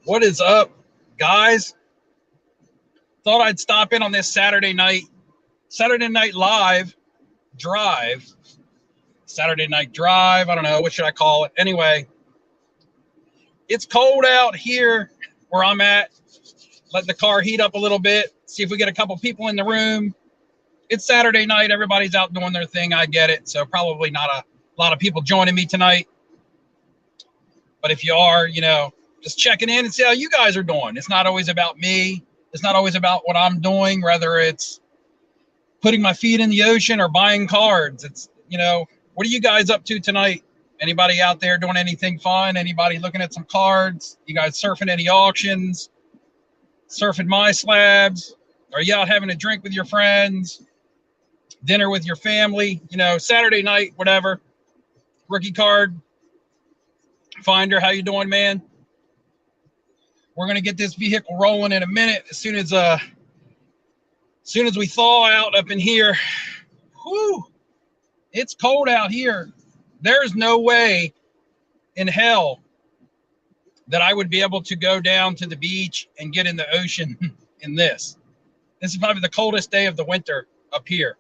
What is up, guys? Thought I'd stop in on this Saturday Night Live drive. Saturday Night Drive. I don't know. What should I call it? Anyway, it's cold out here where I'm at. Let the car heat up a little bit. See if we get a couple people in the room. It's Saturday night. Everybody's out doing their thing. I get it. So probably not a lot of people joining me tonight. But if you are, just checking in and see how you guys are doing. It's not always about me. It's not always about what I'm doing, whether it's putting my feet in the ocean or buying cards. It's, what are you guys up to tonight? Anybody out there doing anything fun? Anybody looking at some cards? You guys surfing any auctions? Surfing my slabs? Are you out having a drink with your friends? Dinner with your family? Saturday night, whatever. Rookie card finder, how you doing, man? We're gonna get this vehicle rolling in a minute. As soon as we thaw out up in here. Whew, it's cold out here. There's no way in hell that I would be able to go down to the beach and get in the ocean in this. This is probably the coldest day of the winter up here.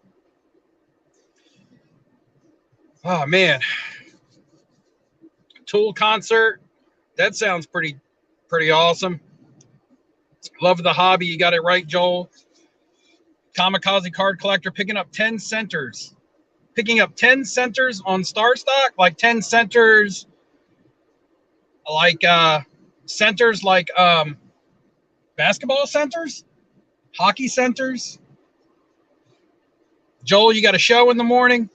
Oh man. Tool concert. That sounds pretty awesome. Love the hobby. You got it right, Joel. Kamikaze card collector picking up 10 centers. Picking up 10 centers on Star Stock, like 10 centers, like centers like basketball centers, hockey centers. Joel, you got a show in the morning.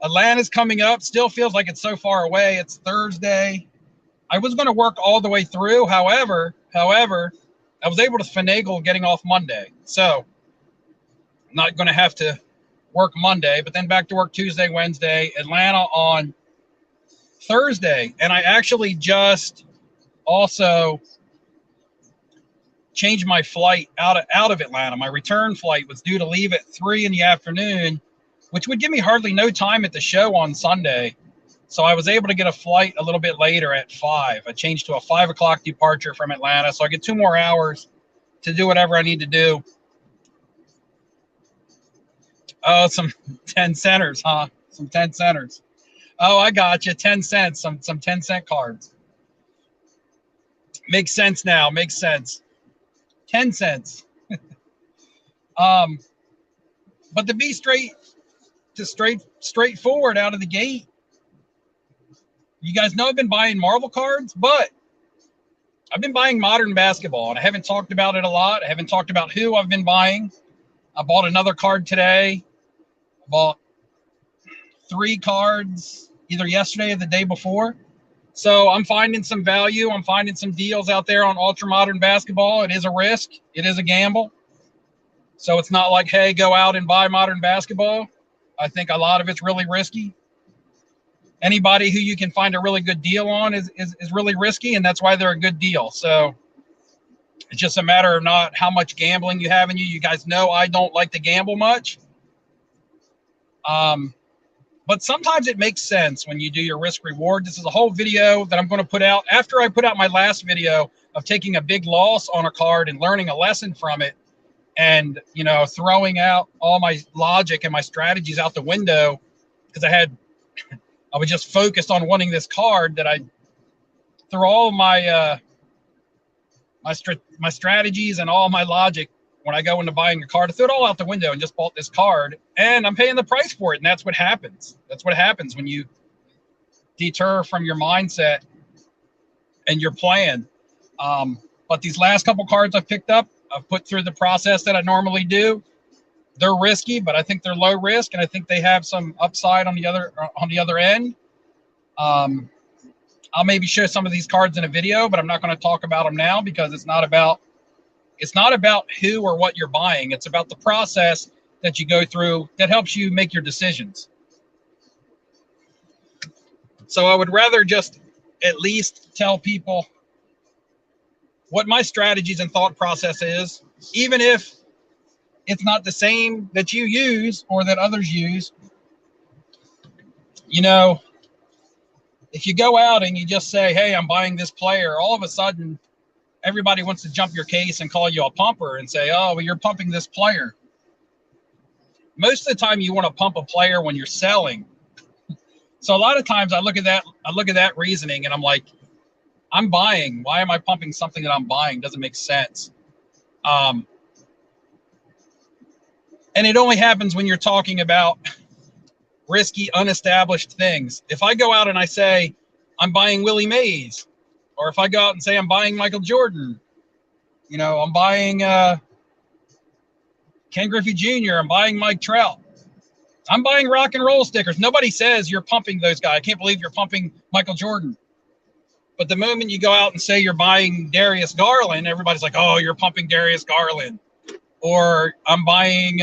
Atlanta's coming up. Still feels like it's so far away. It's Thursday. I was going to work all the way through. However, I was able to finagle getting off Monday. So I'm not going to have to work Monday, but then back to work Tuesday, Wednesday, Atlanta on Thursday. And I actually just also changed my flight out of Atlanta. My return flight was due to leave at 3 in the afternoon, which would give me hardly no time at the show on Sunday. So I was able to get a flight a little bit later at 5. I changed to a 5 o'clock departure from Atlanta. So I get 2 more hours to do whatever I need to do. Oh, some 10 centers, huh? Some 10 centers. Oh, I got you. 10 cents, some 10-cent cards. Makes sense now. Makes sense. 10 cents. But to be straightforward out of the gate, you guys know I've been buying Marvel cards, but I've been buying modern basketball, and I haven't talked about it a lot. I haven't talked about who I've been buying. I bought another card today. I bought 3 cards either yesterday or the day before. So I'm finding some value. I'm finding some deals out there on ultra modern basketball. It is a risk. It is a gamble. So it's not like, hey, go out and buy modern basketball. I think a lot of it's really risky. Anybody who you can find a really good deal on is really risky, and that's why they're a good deal. So it's just a matter of not how much gambling you have in you. You guys know I don't like to gamble much. But sometimes it makes sense when you do your risk reward. This is a whole video that I'm going to put out after I put out my last video of taking a big loss on a card and learning a lesson from it, and throwing out all my logic and my strategies out the window because I was just focused on wanting this card that I threw all my my strategies and all my logic when I go into buying a card. I threw it all out the window and just bought this card, and I'm paying the price for it. And that's what happens. That's what happens when you deter from your mindset and your plan. But these last couple cards I've picked up, I've put through the process that I normally do. They're risky, but I think they're low risk, and I think they have some upside on the other end. I'll maybe show some of these cards in a video, but I'm not going to talk about them now because it's not about who or what you're buying. It's about the process that you go through that helps you make your decisions. So I would rather just at least tell people what my strategies and thought process is, even if it's not the same that you use or that others use. If you go out and you just say, hey, I'm buying this player, all of a sudden everybody wants to jump your case and call you a pumper and say, oh, well, you're pumping this player. Most of the time you want to pump a player when you're selling. So a lot of times I look at that reasoning and I'm like, I'm buying. Why am I pumping something that I'm buying? Doesn't make sense. And it only happens when you're talking about risky, unestablished things. If I go out and I say I'm buying Willie Mays, or if I go out and say I'm buying Michael Jordan, I'm buying Ken Griffey Jr., I'm buying Mike Trout, I'm buying rock and roll stickers. Nobody says you're pumping those guys. I can't believe you're pumping Michael Jordan. But the moment you go out and say you're buying Darius Garland, everybody's like, oh, you're pumping Darius Garland. Or I'm buying,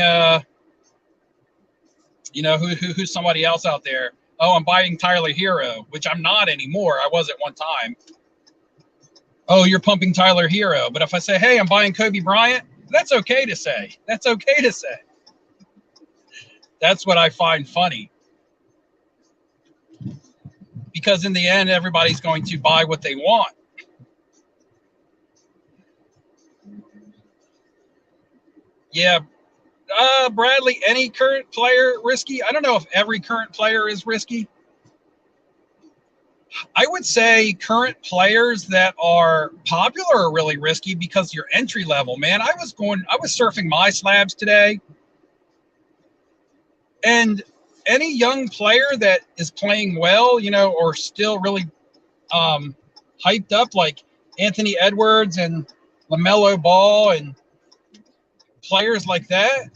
who's somebody else out there? Oh, I'm buying Tyler Hero, which I'm not anymore. I was at one time. Oh, you're pumping Tyler Hero. But if I say, hey, I'm buying Kobe Bryant, that's okay to say. That's okay to say. That's what I find funny. Because in the end, everybody's going to buy what they want. Yeah. Bradley, any current player risky? I don't know if every current player is risky. I would say current players that are popular are really risky because you're entry level, man. I was surfing my slabs today, and any young player that is playing well, or still really hyped up, like Anthony Edwards and LaMelo Ball and players like that,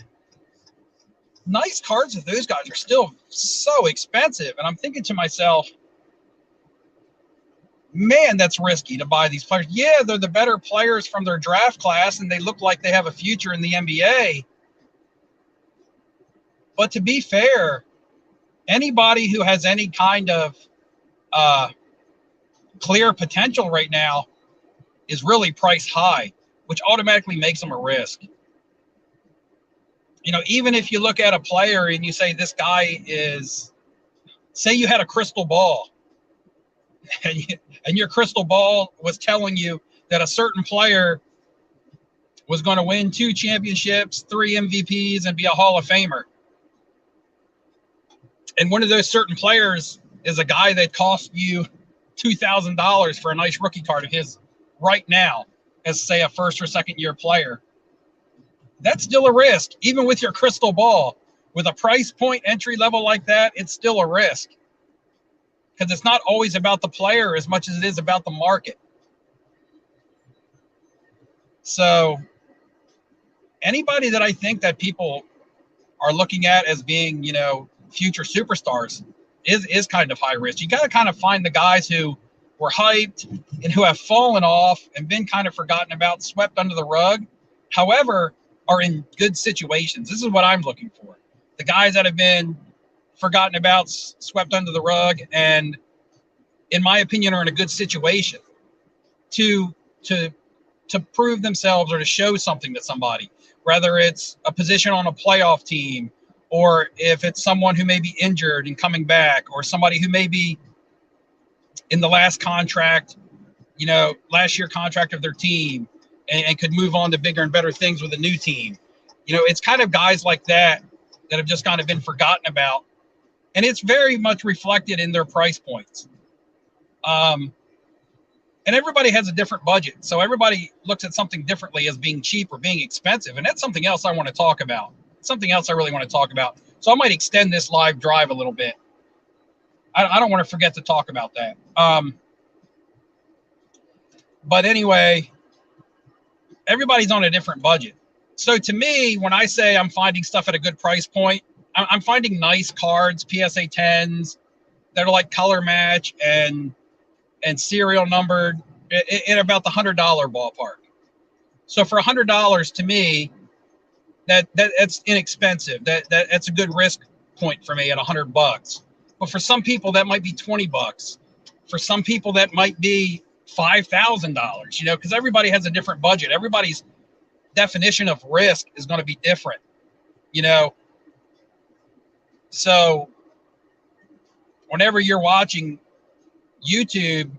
nice cards of those guys are still so expensive. And I'm thinking to myself, man, that's risky to buy these players. Yeah, they're the better players from their draft class, and they look like they have a future in the NBA. But to be fair, anybody who has any kind of clear potential right now is really priced high, which automatically makes them a risk. Even if you look at a player and you say this guy is, say you had a crystal ball, and your crystal ball was telling you that a certain player was going to win 2 championships, 3 MVPs, and be a Hall of Famer. And one of those certain players is a guy that cost you $2,000 for a nice rookie card of his right now, as say a first or second year player. That's still a risk, even with your crystal ball. With a price point entry level like that, it's still a risk. Because it's not always about the player as much as it is about the market. So anybody that I think that people are looking at as being, future superstars is kind of high risk. You got to kind of find the guys who were hyped and who have fallen off and been kind of forgotten about, swept under the rug. However, are in good situations. This is what I'm looking for. The guys that have been forgotten about, swept under the rug, and in my opinion are in a good situation to prove themselves or to show something to somebody, whether it's a position on a playoff team, or if it's someone who may be injured and coming back, or somebody who may be in the last contract, last year contract of their team, and could move on to bigger and better things with a new team. It's kind of guys like that have just kind of been forgotten about. And it's very much reflected in their price points. And everybody has a different budget. So everybody looks at something differently as being cheap or being expensive. And that's something else I want to talk about. Something else I really want to talk about. So I might extend this live drive a little bit. I don't want to forget to talk about that. But anyway, everybody's on a different budget. So to me, when I say I'm finding stuff at a good price point, I'm finding nice cards, PSA 10s that are like color match and serial numbered in about the $100 ballpark. So for $100 to me, that's inexpensive. That's a good risk point for me at $100. But for some people that might be $20. For some people that might be $5,000. Because everybody has a different budget. Everybody's definition of risk is going to be different. So whenever you're watching YouTube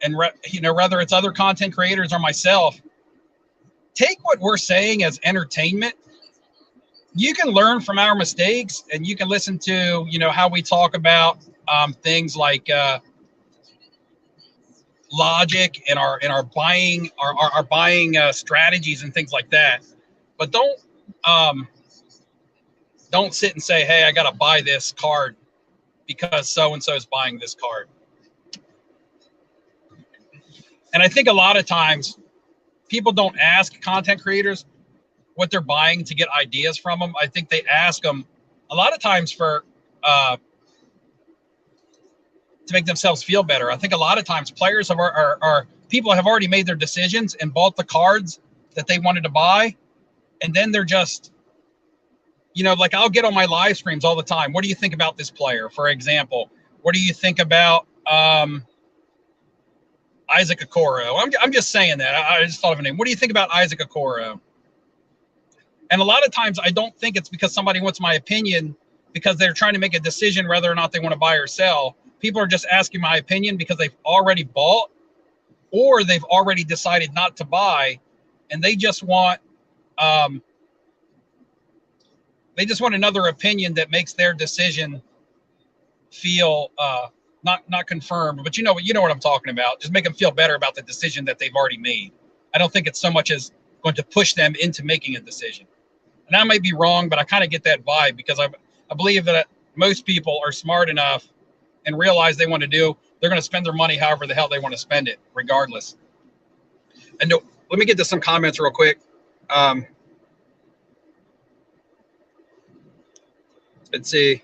and whether it's other content creators or myself, take what we're saying as entertainment. You can learn from our mistakes, and you can listen to how we talk about things like logic and our buying our buying strategies and things like that. But don't sit and say, hey, I got to buy this card because so and so is buying this card. And I think a lot of times people don't ask content creators what they're buying to get ideas from them. I think they ask them a lot of times for to make themselves feel better. I think a lot of times players are people have already made their decisions and bought the cards that they wanted to buy, and then they're just, like I'll get on my live streams all the time. What do you think about this player, for example? What do you think about Isaac Okoro? I'm just saying that. I just thought of a name. What do you think about Isaac Okoro? And a lot of times I don't think it's because somebody wants my opinion because they're trying to make a decision whether or not they want to buy or sell. People are just asking my opinion because they've already bought or they've already decided not to buy, and they just want another opinion that makes their decision feel not confirmed. But you know what I'm talking about. Just make them feel better about the decision that they've already made. I don't think it's so much as going to push them into making a decision. And I might be wrong, but I kind of get that vibe because I believe that most people are smart enough and realize they're going to spend their money however the hell they want to spend it, regardless. And let me get to some comments real quick. Let's see.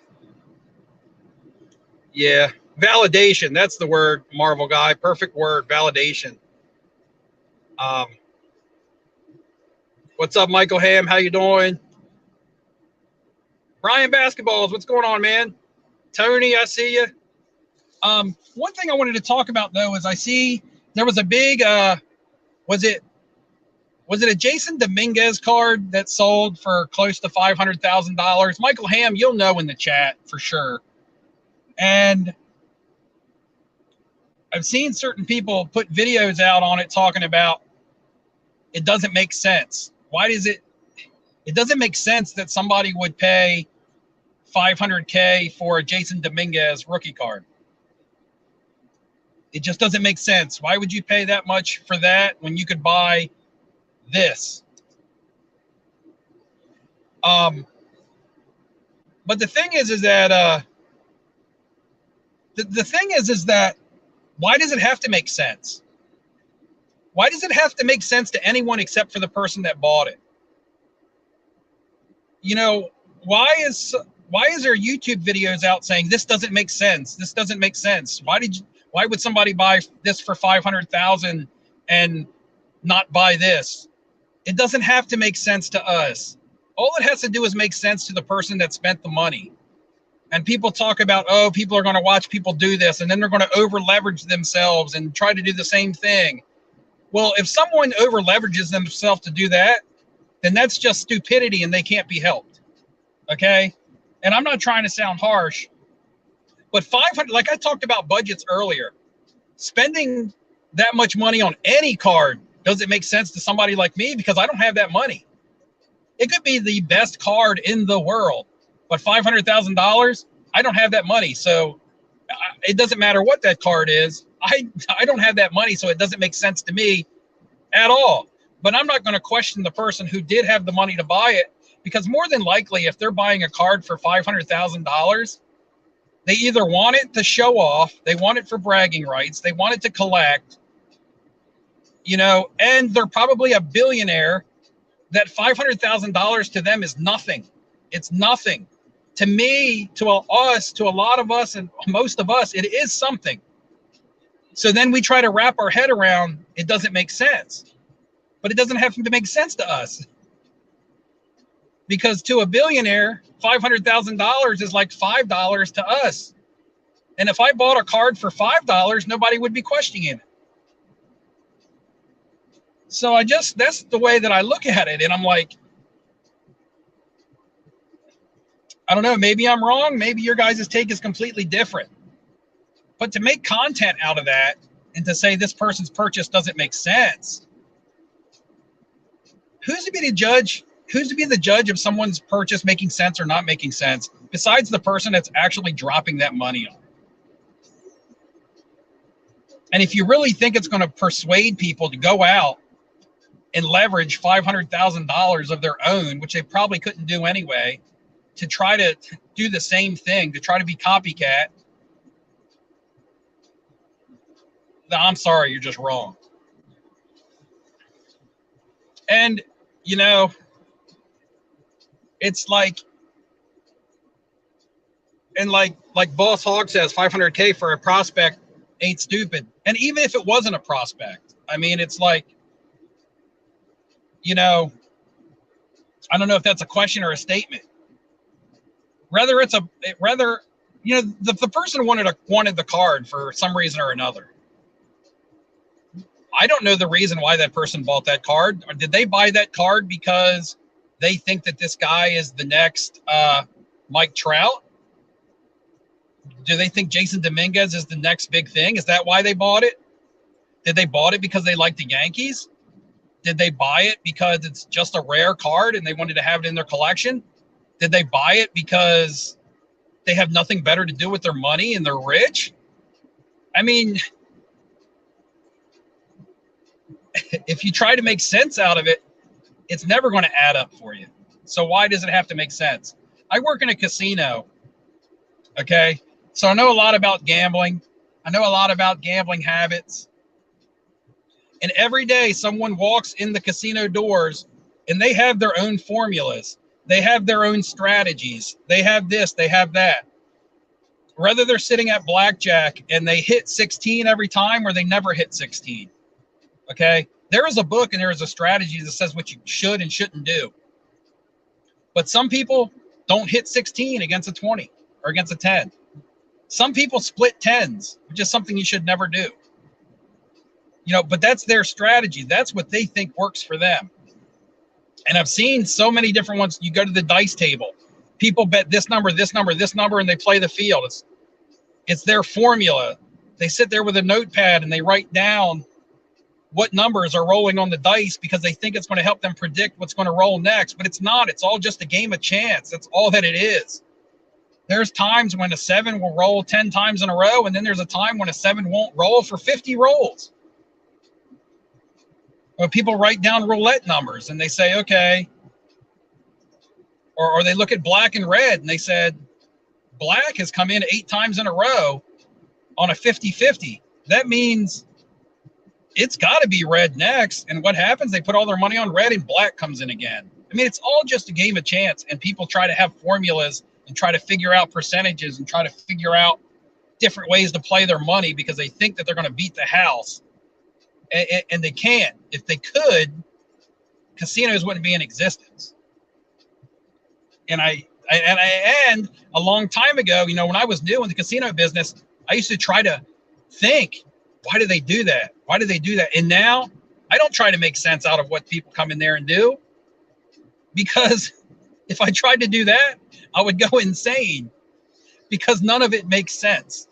Yeah, validation. That's the word, Marvel guy. Perfect word, validation. What's up, Michael Ham? How you doing? Brian Basketballs, what's going on, man? Tony, I see you. One thing I wanted to talk about, though, is I see there was a big, was it a Jason Dominguez card that sold for close to $500,000? Michael Ham, you'll know in the chat for sure. And I've seen certain people put videos out on it talking about it doesn't make sense. Why does it doesn't make sense that somebody would pay $500K for a Jason Dominguez rookie card. It just doesn't make sense. Why would you pay that much for that when you could buy this? But the thing is that the thing is that why does it have to make sense? Why does it have to make sense to anyone except for the person that bought it? Why is there YouTube videos out saying this doesn't make sense? This doesn't make sense. Why would somebody buy this for $500,000 and not buy this? It doesn't have to make sense to us. All it has to do is make sense to the person that spent the money. And people talk about, oh, people are going to watch people do this, and then they're going to over leverage themselves and try to do the same thing. Well, if someone over leverages themselves to do that, then that's just stupidity and they can't be helped. Okay? And I'm not trying to sound harsh, but 500, like I talked about budgets earlier, spending that much money on any card, does it make sense to somebody like me? Because I don't have that money. It could be the best card in the world, but $500,000, I don't have that money. So it doesn't matter what that card is. I don't have that money, so it doesn't make sense to me at all. But I'm not going to question the person who did have the money to buy it, because more than likely, if they're buying a card for $500,000, they either want it to show off, they want it for bragging rights, they want it to collect, and they're probably a billionaire that $500,000 to them is nothing. It's nothing. To me, to us, to a lot of us and most of us, it is something. So then we try to wrap our head around it doesn't make sense. But it doesn't have to make sense to us. Because to a billionaire, $500,000 is like $5 to us. And if I bought a card for $5, nobody would be questioning it. So that's the way that I look at it. And I'm like, I don't know, maybe I'm wrong. Maybe your guys' take is completely different. But to make content out of that and to say this person's purchase doesn't make sense, who's to be the judge? Who's to be the judge of someone's purchase making sense or not making sense, besides the person that's actually dropping that money on? And if you really think it's going to persuade people to go out and leverage $500,000 of their own, which they probably couldn't do anyway, to try to do the same thing, to try to be copycat, I'm sorry, you're just wrong. And, you know, it's like, and like Boss Hog says, 500K for a prospect ain't stupid. And even if it wasn't a prospect, I mean, it's like, you know, I don't know if that's a question or a statement. Whether you know, the person wanted the card for some reason or another. I don't know the reason why that person bought that card. Or did they buy that card because they think that this guy is the next Mike Trout? Do they think Jason Dominguez is the next big thing? Is that why they bought it? Did they bought it because they like the Yankees? Did they buy it because it's just a rare card and they wanted to have it in their collection? Did they buy it because they have nothing better to do with their money and they're rich? I mean, if you try to make sense out of it, it's never going to add up for you. So why does it have to make sense? I work in a casino, okay? So I know a lot about gambling. I know a lot about gambling habits. And every day someone walks in the casino doors and they have their own formulas. They have their own strategies. They have this, they have that. Whether they're sitting at blackjack and they hit 16 every time or they never hit 16. Okay? There is a book and there is a strategy that says what you should and shouldn't do. But some people don't hit 16 against a 20 or against a 10. Some people split 10s, which is something you should never do. You know, but that's their strategy. That's what they think works for them. And I've seen so many different ones. You go to the dice table. People bet this number, this number, this number, and they play the field. It's their formula. They sit there with a notepad and they write down what numbers are rolling on the dice because they think it's going to help them predict what's going to roll next. But it's not. It's all just a game of chance. That's all that it is. There's times when a 7 will roll 10 times in a row, and then there's a time when a 7 won't roll for 50 rolls. When people write down roulette numbers and they say, okay, or they look at black and red and they said, black has come in 8 times in a row on a 50-50. That means it's got to be red next. And what happens? They put all their money on red and black comes in again. I mean, it's all just a game of chance, and people try to have formulas and try to figure out percentages and try to figure out different ways to play their money because they think that they're going to beat the house. And they can't. If they could, casinos wouldn't be in existence. And and a long time ago, you know, when I was new in the casino business, I used to try to think, why do they do that? Why do they do that? And now I don't try to make sense out of what people come in there and do, because if I tried to do that, I would go insane because none of it makes sense.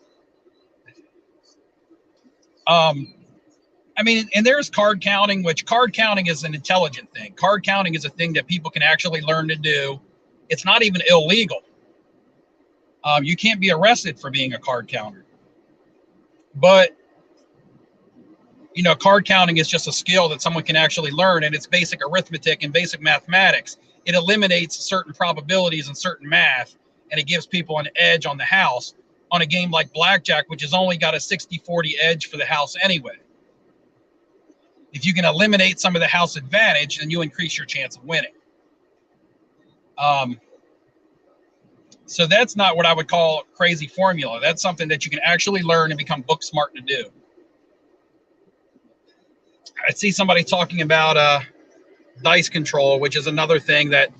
I mean, and there's card counting, which card counting is an intelligent thing. Card counting is a thing that people can actually learn to do. It's not even illegal. You can't be arrested for being a card counter. But, you know, card counting is just a skill that someone can actually learn, and it's basic arithmetic and basic mathematics. It eliminates certain probabilities and certain math, and it gives people an edge on the house on a game like blackjack, which has only got a 60-40 edge for the house anyway. If you can eliminate some of the house advantage, then you increase your chance of winning. So that's not what I would call crazy formula. That's something that you can actually learn and become book smart to do. I see somebody talking about dice control, which is another thing that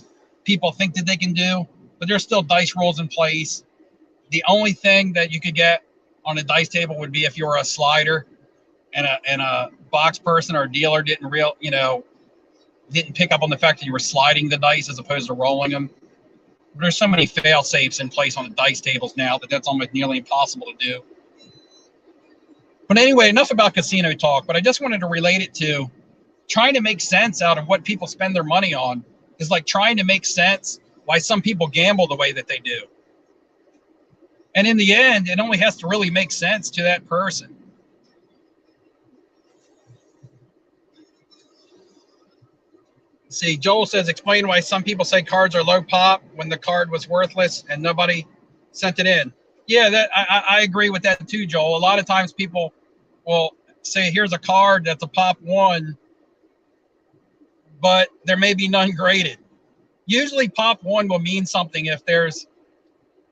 people think that they can do, but there's still dice rules in place. The only thing that you could get on a dice table would be if you were a slider and a box person or a dealer didn't pick up on the fact that you were sliding the dice as opposed to rolling them. There's so many fail safes in place on the dice tables now that that's almost nearly impossible to do. But anyway, enough about casino talk, but I just wanted to relate it to trying to make sense out of what people spend their money on is like trying to make sense why some people gamble the way that they do. And in the end, it only has to really make sense to that person. See, Joel says, explain why some people say cards are low pop when the card was worthless and nobody sent it in. Yeah, that I agree with that too, Joel. A lot of times people will say, here's a card that's a pop 1, but there may be none graded. Usually pop 1 will mean something if there's,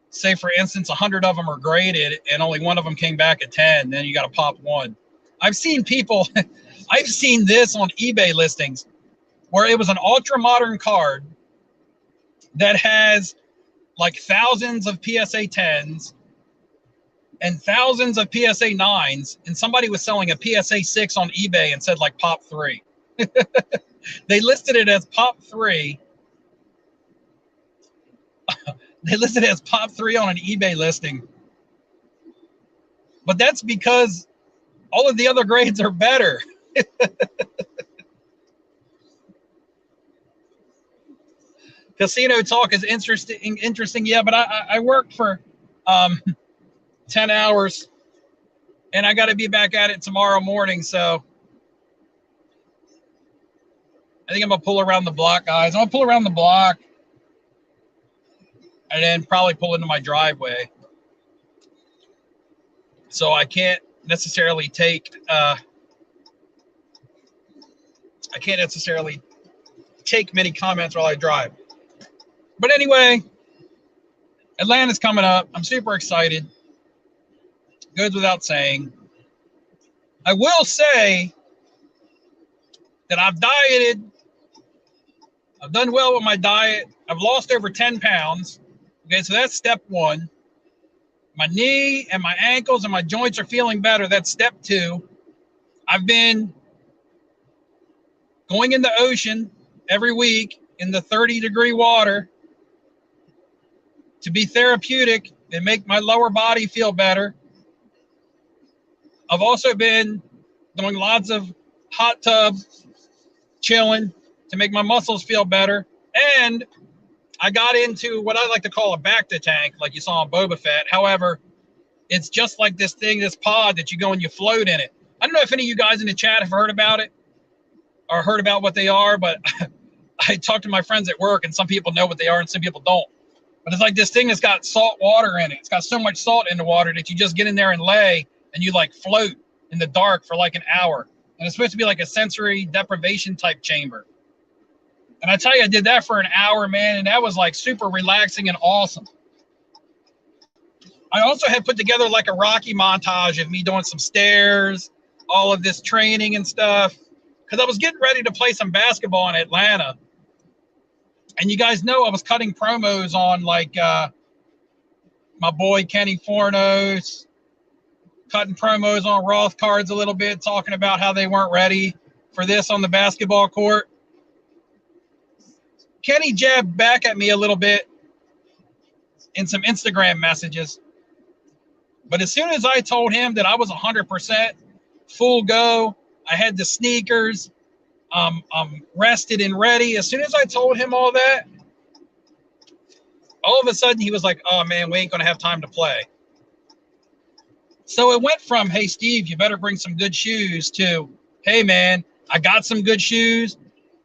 say, for instance, 100 of them are graded and only one of them came back at 10, then you got a pop 1. I've seen people, I've seen this on eBay listings where it was an ultra modern card that has like thousands of PSA 10s and thousands of PSA 9s, and somebody was selling a PSA 6 on eBay and said like pop 3. They listed it as pop 3. They listed it as pop 3 on an eBay listing. But that's because all of the other grades are better. Casino talk is interesting. Yeah, but I worked for 10 hours and I got to be back at it tomorrow morning. So I think I'm going to pull around the block, guys. I'm going to pull around the block and then probably pull into my driveway. So I can't necessarily take many comments while I drive. But anyway, Atlanta's coming up. I'm super excited. Goes without saying. I will say that I've dieted. I've done well with my diet. I've lost over 10 pounds. Okay, so that's step 1. My knee and my ankles and my joints are feeling better. That's step 2. I've been going in the ocean every week in the 30-degree water to be therapeutic and make my lower body feel better. I've also been doing lots of hot tub chilling to make my muscles feel better. And I got into what I like to call a Bacta tank, like you saw on Boba Fett. However, it's just like this thing, this pod that you go and you float in it. I don't know if any of you guys in the chat have heard about it or heard about what they are, but I talk to my friends at work and some people know what they are and some people don't. But it's like this thing that's got salt water in it. It's got so much salt in the water that you just get in there and lay and you like float in the dark for like an hour. And it's supposed to be like a sensory deprivation type chamber. And I tell you, I did that for an hour, man, and that was like super relaxing and awesome. I also had put together like a Rocky montage of me doing some stairs, all of this training and stuff, because I was getting ready to play some basketball in Atlanta. And you guys know I was cutting promos on like my boy Kenny Fornos, cutting promos on Roth cards a little bit, talking about how they weren't ready for this on the basketball court. Kenny jabbed back at me a little bit in some Instagram messages. But as soon as I told him that I was 100% full go, I had the sneakers, I'm rested and ready. As soon as I told him all that, all of a sudden he was like, oh man, we ain't going to have time to play. So it went from, hey, Steve, you better bring some good shoes to, hey, man, I got some good shoes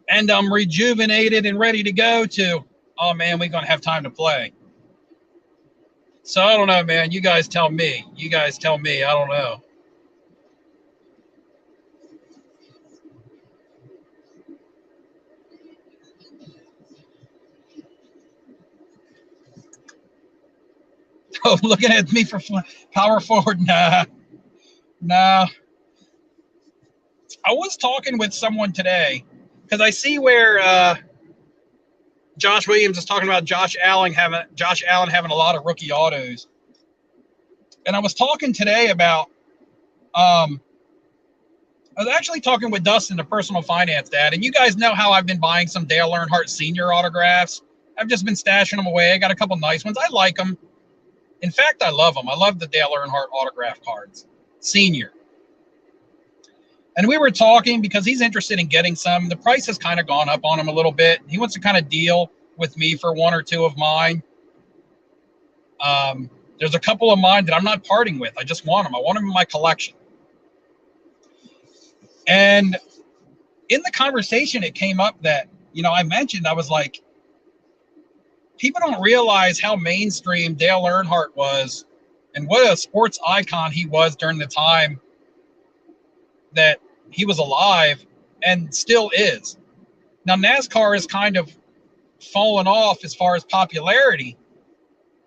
and I'm rejuvenated and ready to go to, oh man, we're going to have time to play. So I don't know, man. You guys tell me. I don't know. Oh, looking at me for power forward? Nah. I was talking with someone today because I see where Josh Williams is talking about Josh Allen having a lot of rookie autos. And I was talking today about I was actually talking with Dustin, the personal finance dad, and you guys know how I've been buying some Dale Earnhardt Sr. autographs. I've just been stashing them away. I got a couple nice ones. I like them. In fact, I love them. I love the Dale Earnhardt autograph cards. Senior. And we were talking because he's interested in getting some. The price has kind of gone up on him a little bit. He wants to kind of deal with me for one or two of mine. There's a couple of mine that I'm not parting with. I just want them. I want them in my collection. And in the conversation, it came up that, I mentioned, I was like, people don't realize how mainstream Dale Earnhardt was and what a sports icon he was during the time that he was alive and still is. Now, NASCAR has kind of fallen off as far as popularity,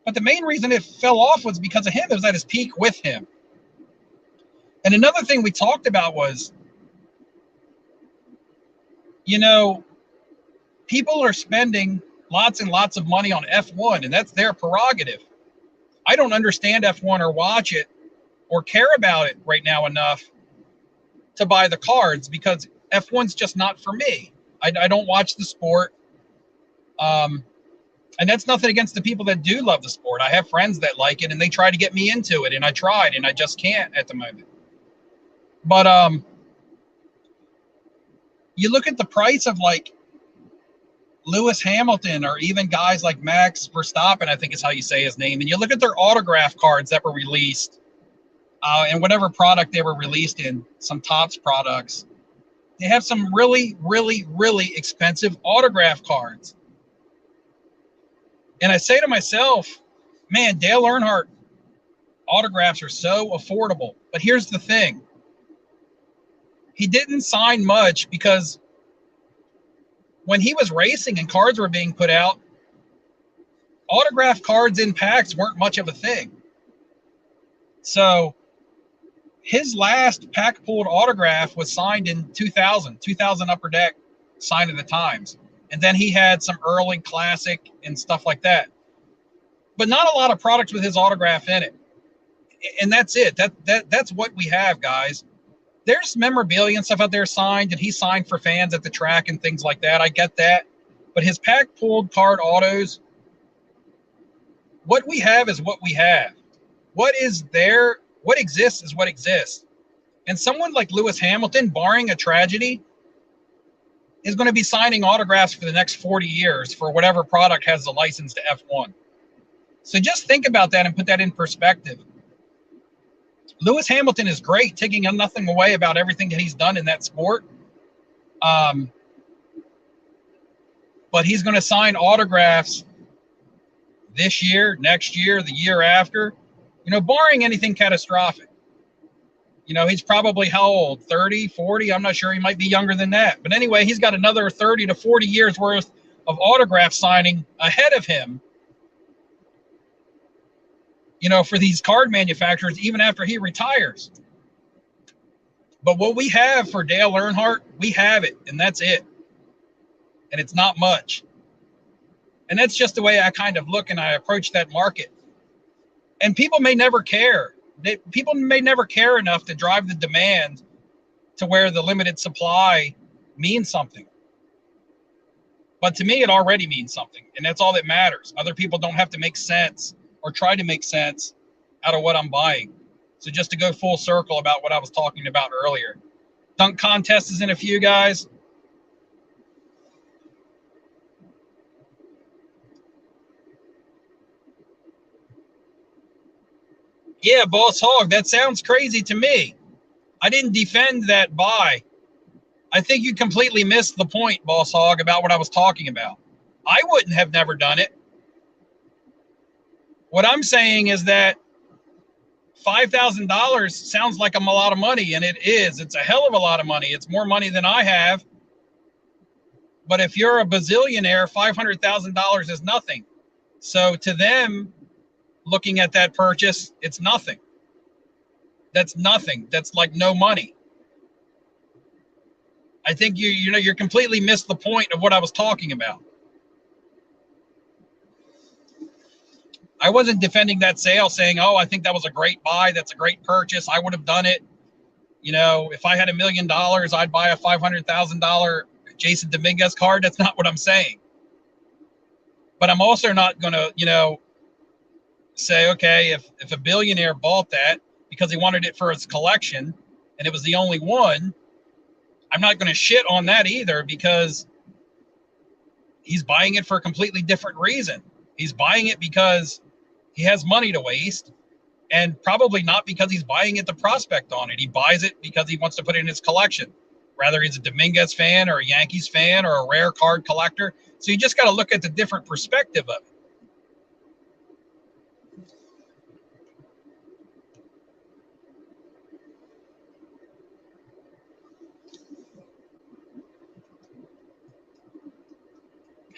but the main reason it fell off was because of him. It was at his peak with him. And another thing we talked about was, people are spending lots and lots of money on F1, and that's their prerogative. I don't understand F1 or watch it or care about it right now enough to buy the cards because F1's just not for me. I don't watch the sport. And that's nothing against the people that do love the sport. I have friends that like it and they try to get me into it, and I tried and I just can't at the moment. But you look at the price of like Lewis Hamilton or even guys like Max Verstappen, I think is how you say his name, and you look at their autograph cards that were released and whatever product they were released in, some Topps products, they have some really, really, really expensive autograph cards. And I say to myself, man, Dale Earnhardt autographs are so affordable. But here's the thing. He didn't sign much because when he was racing and cards were being put out, autograph cards in packs weren't much of a thing. So his last pack pulled autograph was signed in 2000 Upper Deck, Sign of the Times. And then he had some early classic and stuff like that. But not a lot of products with his autograph in it. And that's it. That's what we have, guys. There's memorabilia and stuff out there signed, and he signed for fans at the track and things like that. I get that. But his pack pulled card autos, what we have is what we have. What is there, what exists is what exists. And someone like Lewis Hamilton, barring a tragedy, is going to be signing autographs for the next 40 years for whatever product has the license to F1. So just think about that and put that in perspective. Lewis Hamilton is great, taking nothing away about everything that he's done in that sport. But he's going to sign autographs this year, next year, the year after, barring anything catastrophic. He's probably how old? 30, 40? I'm not sure. He might be younger than that. But anyway, he's got another 30 to 40 years worth of autograph signing ahead of him, for these card manufacturers, even after he retires. But what we have for Dale Earnhardt, we have it, and that's it. And it's not much. And that's just the way I kind of look and I approach that market. And people may never care. People may never care enough to drive the demand to where the limited supply means something. But to me, it already means something. And that's all that matters. Other people don't have to make sense or try to make sense out of what I'm buying. So just to go full circle about what I was talking about earlier. Dunk contest is in a few, guys. Yeah, Boss Hog, that sounds crazy to me. I didn't defend that buy. I think you completely missed the point, Boss Hog, about what I was talking about. I wouldn't have never done it. What I'm saying is that $5,000 sounds like a lot of money, and it is. It's a hell of a lot of money. It's more money than I have. But if you're a bazillionaire, $500,000 is nothing. So to them, looking at that purchase, it's nothing. That's nothing. That's like no money. I think you're completely missed the point of what I was talking about. I wasn't defending that sale saying, oh, I think that was a great buy. That's a great purchase. I would have done it. If I had $1 million, I'd buy a $500,000 Jason Dominguez card. That's not what I'm saying. But I'm also not going to, say, okay, if a billionaire bought that because he wanted it for his collection and it was the only one, I'm not going to shit on that either, because he's buying it for a completely different reason. He's buying it because he has money to waste, and probably not because he's buying it to prospect on it. He buys it because he wants to put it in his collection, whether he's a Dominguez fan or a Yankees fan or a rare card collector. So you just got to look at the different perspective of it.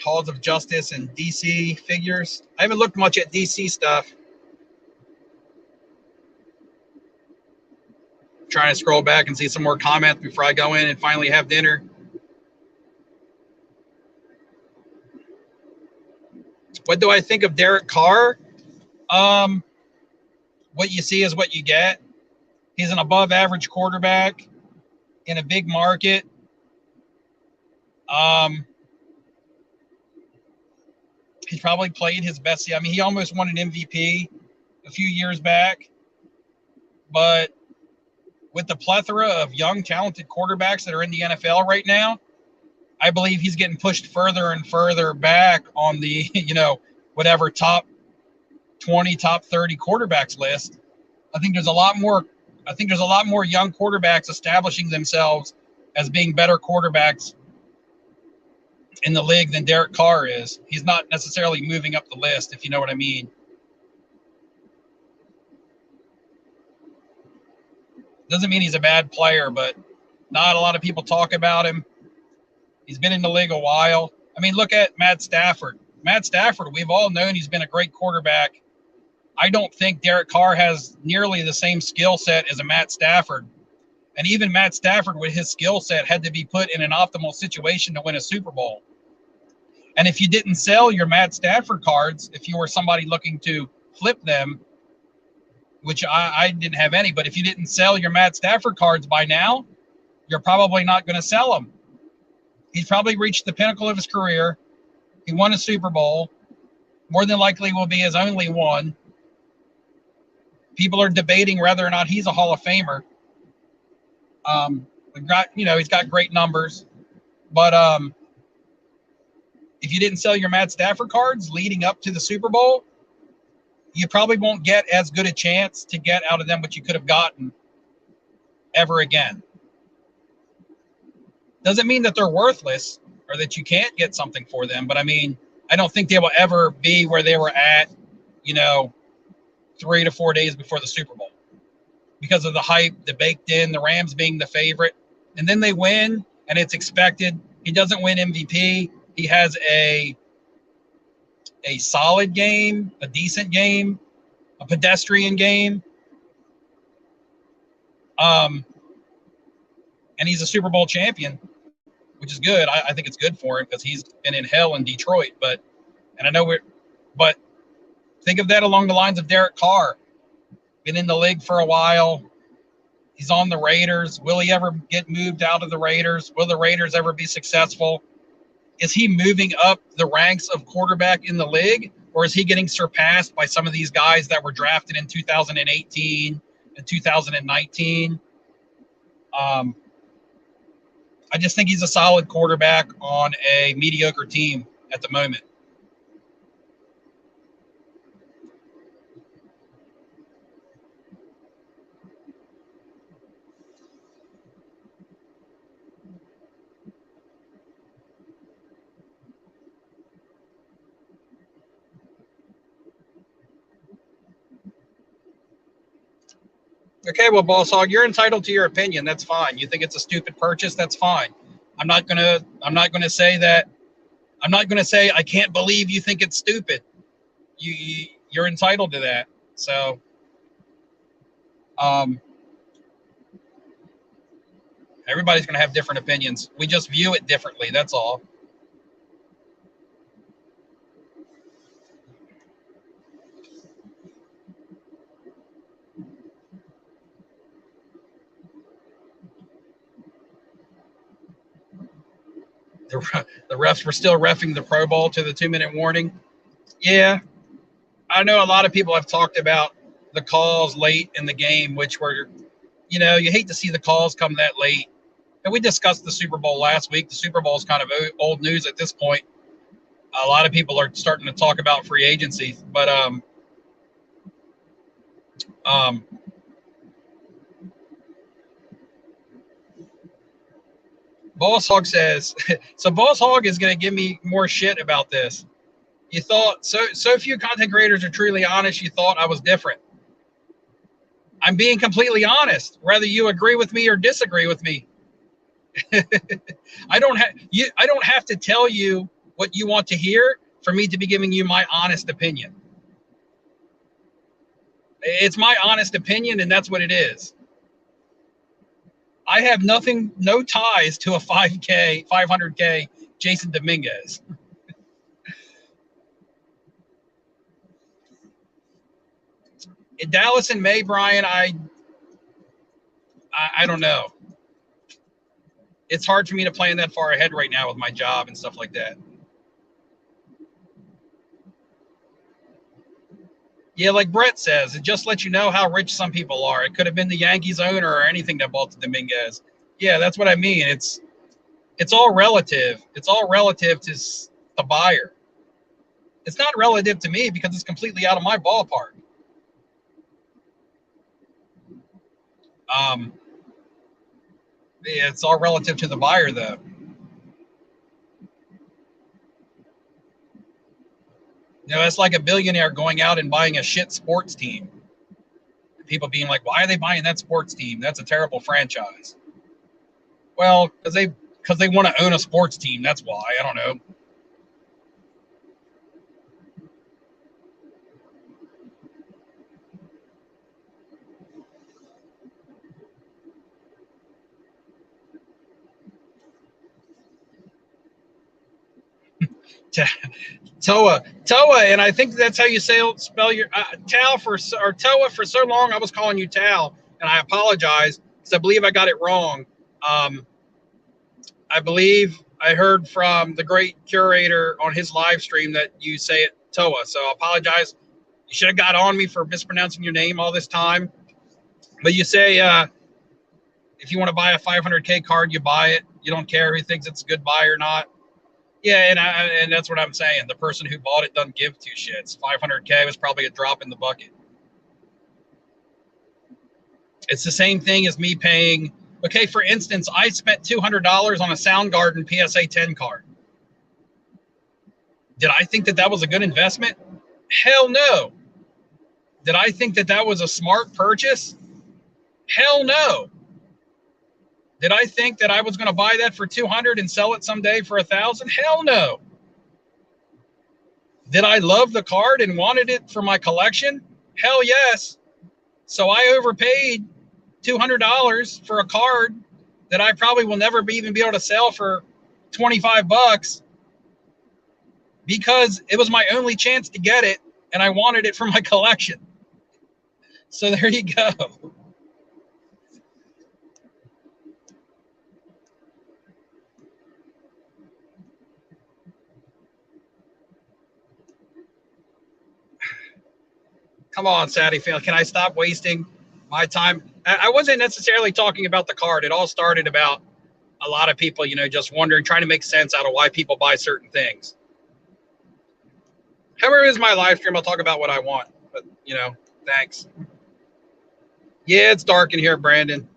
Halls of Justice and DC figures. I haven't looked much at DC stuff. I'm trying to scroll back and see some more comments before I go in and finally have dinner. What do I think of Derek Carr? What you see is what you get. He's an above average quarterback in a big market. He's probably played his best. I mean, he almost won an MVP a few years back. But with the plethora of young, talented quarterbacks that are in the NFL right now, I believe he's getting pushed further and further back on the, whatever top 20, top 30 quarterbacks list. I think there's a lot more young quarterbacks establishing themselves as being better quarterbacks in the league than Derek Carr is. He's not necessarily moving up the list, if you know what I mean. Doesn't mean he's a bad player, but not a lot of people talk about him. He's been in the league a while. I mean, look at Matt Stafford. Matt Stafford, we've all known he's been a great quarterback. I don't think Derek Carr has nearly the same skill set as a Matt Stafford. And even Matt Stafford, with his skill set, had to be put in an optimal situation to win a Super Bowl. And if you didn't sell your Matt Stafford cards, if you were somebody looking to flip them, which I didn't have any, but if you didn't sell your Matt Stafford cards by now, you're probably not going to sell them. He's probably reached the pinnacle of his career. He won a Super Bowl. More than likely will be his only one. People are debating whether or not he's a Hall of Famer. He's got great numbers. But if you didn't sell your Matt Stafford cards leading up to the Super Bowl, you probably won't get as good a chance to get out of them what you could have gotten ever again. Doesn't mean that they're worthless or that you can't get something for them. But I mean, I don't think they will ever be where they were at, 3 to 4 days before the Super Bowl, because of the hype, the baked in, the Rams being the favorite. And then they win, and it's expected. He doesn't win MVP. He has a solid game, a decent game, a pedestrian game. And he's a Super Bowl champion, which is good. I think it's good for him because he's been in hell in Detroit. But think of that along the lines of Derek Carr. Been in the league for a while. He's on the Raiders. Will he ever get moved out of the Raiders? Will the Raiders ever be successful? Is he moving up the ranks of quarterback in the league, or is he getting surpassed by some of these guys that were drafted in 2018 and 2019? I just think he's a solid quarterback on a mediocre team at the moment. Okay, well, Boss Hog, you're entitled to your opinion. That's fine. You think it's a stupid purchase? That's fine. I'm not gonna say that. I'm not gonna say I can't believe you think it's stupid. You're entitled to that. So, everybody's gonna have different opinions. We just view it differently. That's all. The refs were still reffing the Pro Bowl to the 2-minute warning. Yeah, I know a lot of people have talked about the calls late in the game, which were, you hate to see the calls come that late. And we discussed the Super Bowl last week. The Super Bowl is kind of old news at this point. A lot of people are starting to talk about free agency, but Boss Hog says, so Boss Hog is going to give me more shit about this. You thought so few content creators are truly honest. You thought I was different. I'm being completely honest, whether you agree with me or disagree with me. I don't have to tell you what you want to hear for me to be giving you my honest opinion. It's my honest opinion, and that's what it is. I have no ties to a 500K Jason Dominguez. In Dallas in May, Brian, I don't know. It's hard for me to plan that far ahead right now with my job and stuff like that. Yeah, like Brett says, it just lets you know how rich some people are. It could have been the Yankees owner or anything that bought the Dominguez. Yeah, that's what I mean. It's all relative. It's all relative to the buyer. It's not relative to me because it's completely out of my ballpark. It's all relative to the buyer, though. You know, it's like a billionaire going out and buying a shit sports team. People being like, why are they buying that sports team? That's a terrible franchise. Well, because they want to own a sports team. That's why. I don't know. Toa, and I think that's how you spell your Tal or Toa. For so long, I was calling you Tal, and I apologize because I believe I got it wrong. I believe I heard from the great curator on his live stream that you say it Toa, so I apologize. You should have got on me for mispronouncing your name all this time. But you say if you want to buy a 500K card, you buy it. You don't care who thinks it's a good buy or not. Yeah, and that's what I'm saying. The person who bought it doesn't give two shits. 500K was probably a drop in the bucket. It's the same thing as me paying. Okay, for instance, I spent $200 on a Soundgarden PSA 10 card. Did I think that was a good investment? Hell no. Did I think that was a smart purchase? Hell no. Did I think that I was going to buy that for $200 and sell it someday for $1,000? Hell no. Did I love the card and wanted it for my collection? Hell yes. So I overpaid $200 for a card that I probably will never even be able to sell for $25 because it was my only chance to get it and I wanted it for my collection. So there you go. Come on, Sadie Phil. Can I stop wasting my time? I wasn't necessarily talking about the card. It all started about a lot of people, just wondering, trying to make sense out of why people buy certain things. However, is my live stream. I'll talk about what I want. But, thanks. Yeah, it's dark in here, Brandon.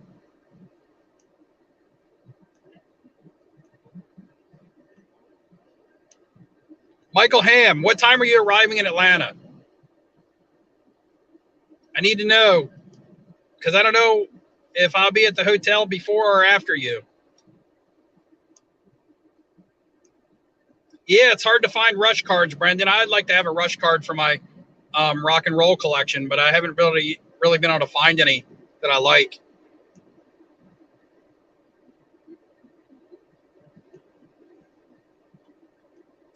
Michael Ham, what time are you arriving in Atlanta? I need to know because I don't know if I'll be at the hotel before or after you. Yeah, it's hard to find Rush cards, Brendan. I'd like to have a Rush card for my rock and roll collection, but I haven't really been able to find any that I like.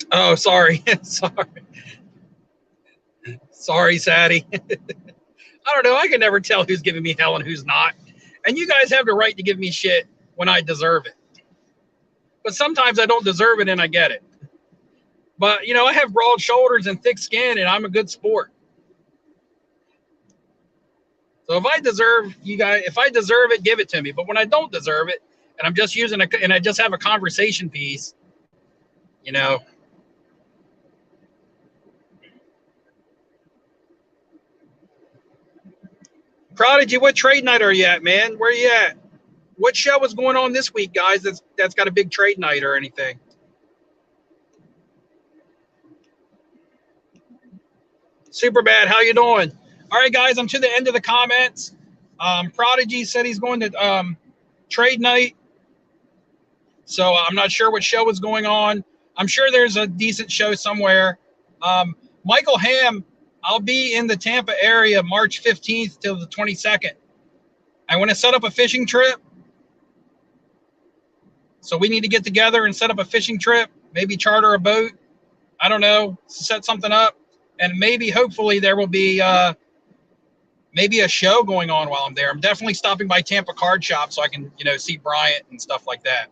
Oh, sorry. Sorry, Sadie. I don't know. I can never tell who's giving me hell and who's not. And you guys have the right to give me shit when I deserve it. But sometimes I don't deserve it and I get it. But, I have broad shoulders and thick skin and I'm a good sport. So if I deserve it, give it to me. But when I don't deserve it and I'm just using and I just have a conversation piece, you know. Prodigy, what trade night are you at, man? Where are you at? What show is going on this week, guys? That's got a big trade night or anything? Super bad. How you doing? All right, guys. I'm to the end of the comments. Prodigy said he's going to trade night, so I'm not sure what show is going on. I'm sure there's a decent show somewhere. Michael Ham, I'll be in the Tampa area March 15th till the 22nd. I want to set up a fishing trip. So we need to get together and set up a fishing trip, maybe charter a boat. I don't know, set something up. And maybe, hopefully, there will be maybe a show going on while I'm there. I'm definitely stopping by Tampa Card Shop so I can, see Bryant and stuff like that.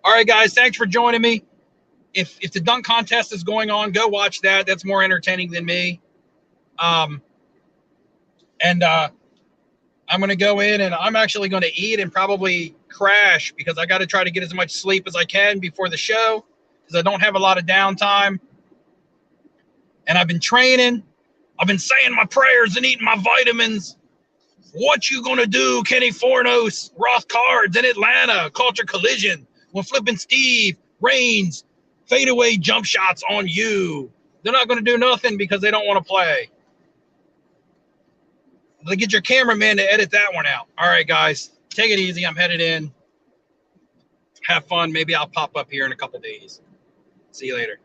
All right, guys, thanks for joining me. If the dunk contest is going on, go watch that. That's more entertaining than me. I'm going to go in and I'm actually going to eat and probably crash because I got to try to get as much sleep as I can before the show because I don't have a lot of downtime. And I've been training. I've been saying my prayers and eating my vitamins. What you going to do, Kenny Fornos, Roth Cards in Atlanta, Culture Collision, when flipping Steve, Reigns, fadeaway jump shots on you. They're not going to do nothing because they don't want to play. They get your cameraman to edit that one out. All right, guys, take it easy. I'm headed in. Have fun. Maybe I'll pop up here in a couple days. See you later.